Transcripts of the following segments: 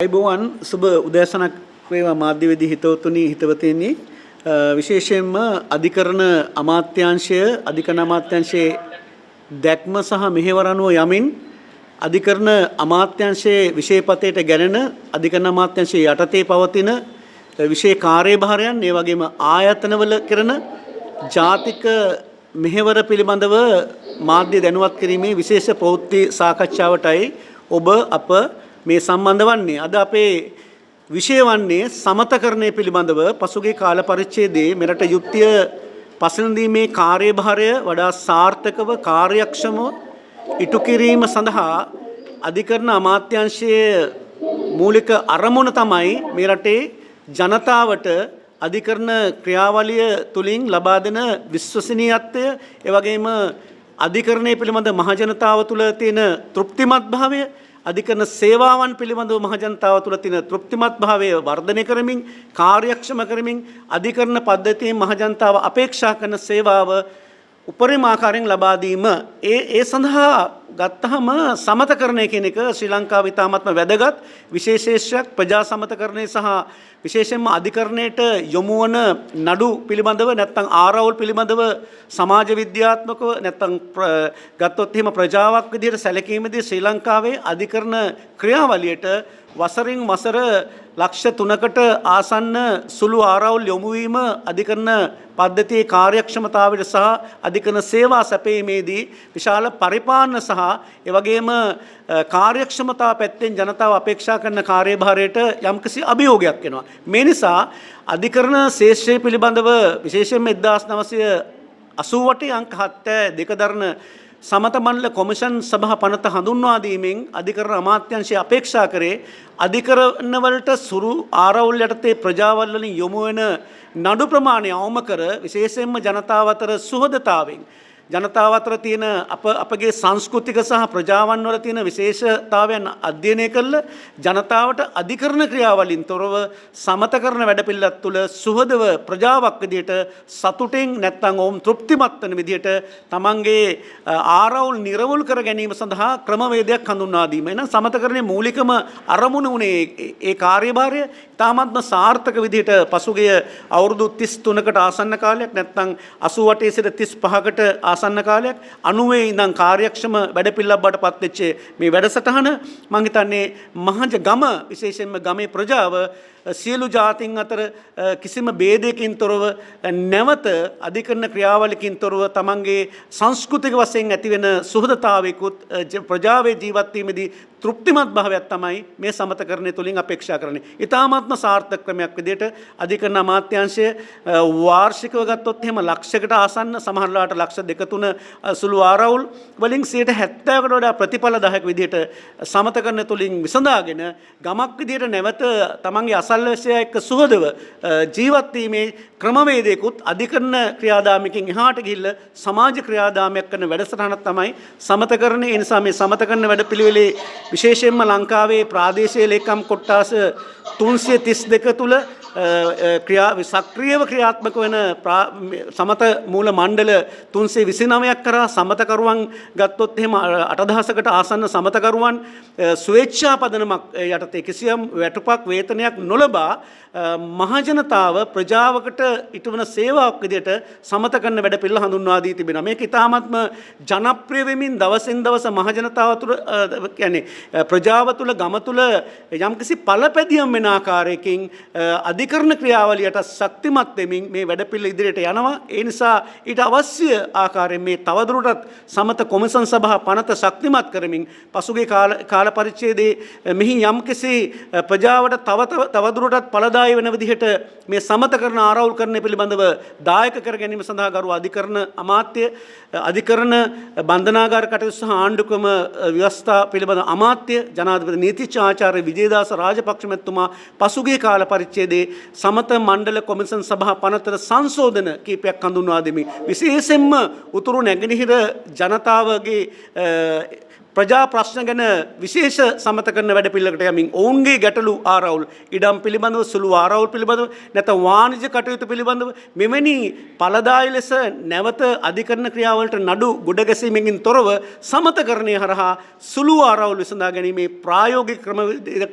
අයිබෝවන් සුබ උදෑසනක් වේවා මාධ්‍යවේදී හිතවතුනි හිතවතෙනි විශේෂයෙන්ම අධිකරණ අමාත්‍යාංශයේ දැක්ම සහ මෙහෙවර අනුව යමින් අධිකරණ අමාත්‍යාංශයේ විෂයපතේට ගැනෙන අධිකරණ අමාත්‍යාංශයේ යටතේ පවතින විෂය කාර්යභාරයන් ඒ වගේම ආයතනවල කරන ජාතික මෙහෙවර පිළිබඳව මාධ්‍ය දැනුවත් කිරීමේ විශේෂ ප්‍රවෘත්ති සාකච්ඡාවටයි ඔබ අප මේ සම්බන්ධ වන්නේ. අද අපේ විෂය වන්නේ සමතකරණය පිළිබඳව පසුගිය කාල පරිච්ඡේදයේ මෙරට යුක්තිය පසළඳීමේ කාර්යභාරය වඩා සාර්ථකව කාර්යක්ෂමව ඉටු කිරීම සඳහා අධිකරණ අමාත්‍යාංශයේ මූලික අරමුණ තමයි මේ රටේ ජනතාවට අධිකරණ ක්‍රියාවලිය තුලින් ලබා දෙන විශ්වසනීයත්වය ඒ වගේම අධිකරණය පිළිබඳ මහජනතාව තුළ තියෙන තෘප්තිමත් භාවය අධිකරණ සේවාවන් පිළිබඳව මහජනතාව තුළ තියෙන තෘප්තිමත් භාවය වර්ධනය කරමින් කාර්යක්ෂම කරමින් අධිකරණ පද්ධතියෙන් මහජනතාව අපේක්ෂා කරන සේවාව උපරිම ආකාරයෙන් ලබා දීම ඒ සඳහා ගත්තහම සමතකරණය කියන එක ශ්‍රී ලංකාවේ ඉතාමත්ම වැදගත් විශේෂයක් ප්‍රජා සමතකරණය සහ විශේෂයෙන්ම අධිකරණයට යොමු වන නඩු පිළිබඳව නැත්නම් ආරවුල් පිළිබඳව සමාජ විද්‍යාත්මකව නැත්නම් ගත්තොත් එහෙම ප්‍රජාවක් විදිහට සැලකීමේදී ශ්‍රී ලංකාවේ අධිකරණ ක්‍රියාවලියට වසරින් වසර ලක්ෂ 3කට ආසන්න සුළු ආරවුල් යොමු වීම අධිකරණ පද්ධතියේ කාර්යක්ෂමතාවයට සහ අධිකරණ සේවා සැපයීමේදී විශාල පරිපාලන සහ ඒ වගේම කාර්යක්ෂමතාව පැත්තෙන් ජනතාව අපේක්ෂා කරන කාර්යභාරයට යම්කිසි අභියෝගයක් එනවා. මේ නිසා අධිකරණ ශේෂ්ත්‍රය පිළිබඳව විශේෂයෙන්ම 1988 අංක 72 දරන සමත මණ්ඩල කොමිෂන් සභා පනත හඳුන්වා දීමෙන් අධිකරණ අමාත්‍යාංශය අපේක්ෂා කරේ අධිකරණ වලට සුරු ආරවුල් යටතේ ප්‍රජාවල් වලින් යොමු වෙන නඩු ප්‍රමාණය අවම කර විශේෂයෙන්ම ජනතාව අතර සුහදතාවෙන් ජනතාව අතර තියෙන අපගේ සංස්කෘතික සහ ප්‍රජාවන් වල තියෙන විශේෂතාවයන් අධ්‍යයනය කළ ජනතාවට අධිකරණ ක්‍රියාවලින් තොරව සමතකරණ වැඩපිළිවෙලක් තුළ සුහදව ප්‍රජාවක් විදියට සතුටින් නැත්නම් ඕම් තෘප්තිමත් වෙන විදියට තමන්ගේ ආරවුල් නිර්වුල් කර ගැනීම සඳහා ක්‍රමවේදයක් හඳුන්වා දීම. එහෙනම් සමතකරණයේ මූලිකම අරමුණ උනේ ඒ කාර්යභාරය තාමත්ම සාර්ථක විදියට පසුගිය අවුරුදු 33කට ආසන්න කාලයක් නැත්නම් 88 සිට 35කට ආසන්න කාලයක් 90 ඉඳන් කාර්යක්ෂම වැඩපිළිවෙලක් බවට පත් වෙච්ච මේ වැඩසටහන මම හිතන්නේ මහජ ගම විශේෂයෙන්ම ගමේ ප්‍රජාව සියලු ජාතීන් අතර කිසිම ભેදයකින් තොරව නැවත අධිකරණ ක්‍රියාවලියකින් තොරව තමන්ගේ සංස්කෘතික වශයෙන් ඇතිවෙන සුහදතාවයකුත් ප්‍රජාවේ ජීවත් වීමේදී තෘප්තිමත් භාවයක් තමයි මේ සමතකරණය තුලින් අපේක්ෂා කරන්නේ. ඊ타මාත්ම සාර්ථක ක්‍රමයක් විදිහට අධිකරණ අමාත්‍යාංශය වාර්ෂිකව ගත්තොත් එහෙම ලක්ෂයකට ආසන්න සමහරලාට ලක්ෂ 2-3 සුළු ආරවුල් වලින් 70%කට වඩා ප්‍රතිඵලදායක විදිහට සමතකරණය තුලින් විසඳාගෙන ගමක් විදිහට නැවත තමන්ගේ අසල්වැසියා එක්ක සුහදව ජීවත් වීමේ ක්‍රමවේදයකුත් අධිකරණ ක්‍රියාදාමයකින් එහාට ගිහිල්ලා සමාජ ක්‍රියාදාමයක් කරන වැඩසටහනක් තමයි සමතකරණය. ඒ නිසා මේ සමතකරණ වැඩපිළිවෙලේ විශේෂයෙන්ම ලංකාවේ ප්‍රාදේශීය ලේකම් කොට්ටාස 332 තුල සක්‍රියව ක්‍රියාත්මක වෙන සමත මූල මණ්ඩල 329ක් කරා සමතකරුවන් ගත්තොත් එහෙම 8000කට ආසන්න සමතකරුවන් ස්වේච්ඡා පදනමක් යටතේ කිසියම් වැටුපක් වේතනයක් නොලබා මහජනතාව ප්‍රජාවකට ඉටුවන සේවාවක් විදිහට සමතකරණ වැඩපිළිවෙල හඳුන්වා දී තිබෙනවා. මේක ඉතාමත්ම ජනප්‍රිය වෙමින් දවසින් දවස මහජනතාව තුළ කියන්නේ ප්‍රජාව තුළ ගම තුළ යම්කිසි පළපැදියම් වෙන ආකාරයකින් අධිකරණ ක්‍රියාවලියට ශක්තිමත් වෙමින් මේ වැඩපිළිවෙල ඉදිරියට යනවා. ඒ නිසා ඊට අවශ්‍ය ආකාරයෙන් මේ තවදුරටත් සමත කොමිෂන් සභා පනත ශක්තිමත් කරමින් පසුගිය කාල පරිච්ඡේදයේ මෙහි යම්කිසි ප්‍රජාවට තවදුරටත් ඵලදායී වෙන විදිහට මේ සමතකරණ ආරවුල් කරන පිළිබඳව දායක කර ගැනීම සඳහා ගරු අධිකරණ අමාත්‍ය අධිකරණ බන්ධනාගාර කටයුතු සහ ආණ්ඩුක්‍රම ව්‍යවස්ථා පිළිබඳ අමාත්‍ය ජනාධිපති නීතිඥ ආචාර්ය විජේදාස රාජපක්ෂ මැතිතුමා පසුගිය කාල පරිච්ඡේදයේ සමත මණ්ඩල කොමිෂන් සභා පනතට සංශෝධන කීපයක් හඳුන්වා දෙමින් විශේෂයෙන්ම උතුරු නැගෙනහිර ජනතාවගේ ප්‍රජා ප්‍රශ්න ගැන විශේෂ සමත කරන වැඩ පිළිවෙලකට යමින් ඔවුන්ගේ ගැටලු ආරවුල් ඉඩම් පිළිබඳව සුළු ආරවුල් පිළිබඳව නැත්නම් වාණිජ කටයුතු පිළිබඳව මෙවැනි ඵලදායී ලෙස නැවත අධිකරණ ක්‍රියාවලට නඩු ගොඩ ගැසීමකින් තොරව සමතකරණය හරහා සුළු ආරවුල් විසඳා ගැනීමේ ප්‍රායෝගික ක්‍රම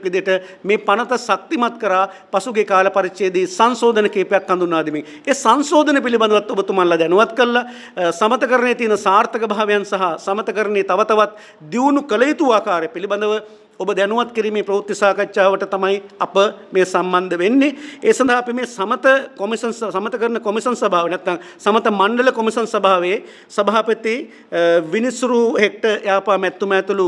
විදිහට මේ පනත ශක්තිමත් කරා පසුගිය කාල පරිච්ඡේදයේ සංශෝධන කීපයක් හඳුන්වා දෙමින් ඒ සංශෝධන පිළිබඳවත් ඔබතුමන්ලා දැනුවත් කළා සමතකරණයේ තියෙන සාර්ථක භාවයන් සහ සමතකරණයේ තව තවත් දියුණු කළ යුතු ආකාරය පිළිබඳව ඔබ දැනුවත් කිරීමේ ප්‍රවෘත්ති සාකච්ඡාවට තමයි අප මේ සම්බන්ධ වෙන්නේ. ඒ සඳහා අපි මේ සමතකරණ කොමිෂන් සභාව නැත්නම් සමත මණ්ඩල කොමිෂන් සභාවේ සභාපති විනිසුරු හෙක්ටර් යාපා මැතිතුමා ඇතුළු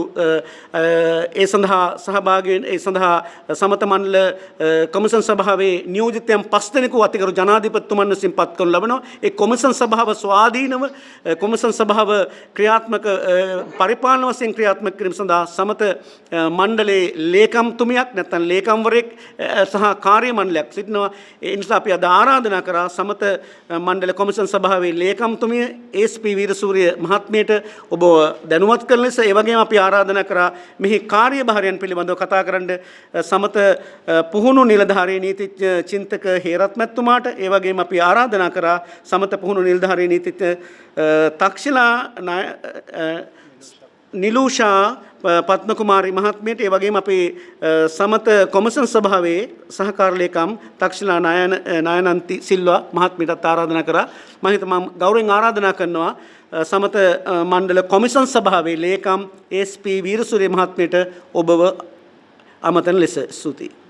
ඒ සඳහා සහභාගී වෙන ඒ සඳහා සමත මණ්ඩල කොමිෂන් සභාවේ නියෝජිතයන් 5 දෙනෙකු අතිගරු ජනාධිපතිතුමන් විසින් පත් කරනු ලබනවා. ඒ කොමිෂන් සභාව ස්වාධීනව කොමිෂන් සභාව ක්‍රියාත්මක පරිපාලන වශයෙන් ක්‍රියාත්මක කිරීම සඳහා සමත මණ්ඩලයේ ලේකම්තුමියක් නැත්නම් ලේකම්වරයෙක් සහ කාර්ය මණ්ඩලයක් සිටිනවා. ඒ නිසා අපි අද ආරාධනා කරා සමත මණ්ඩල කොමිෂන් සභාවේ ලේකම්තුමිය එස්.පී. වීරසූරිය මහත්මියට ඔබ දැනුවත් කරන ලෙස ඒ වගේම අපි ආරාධනා කරා මෙහි කාර්යභාරයන් පිළිබඳව කතා කරන්න සමත පුහුණු නිලධාරී නීතිඥ චින්තක හේරත් මැතිතුමාට ඒ වගේම අපි ආරාධනා කරා සමත පුහුණු නිලධාරී නීතිඥ තක්ෂිලා නිලූෂා පත්මකුමාරි මහත්මියට ඒ වගේම අපේ සමත කොමිෂන් සභාවේ සහකාර ලේකම් තක්ෂිලා නයනන්ති සිල්වා මහත්මියටත් ආරාධනා කරා. මම හිතනවා ගෞරවයෙන් ආරාධනා කරනවා සමත මණ්ඩල කොමිෂන් සභාවේ ලේකම් එස්.පී. වීරසූරිය මහත්මියට ඔබව අමතන ලෙස ස්තුතියි.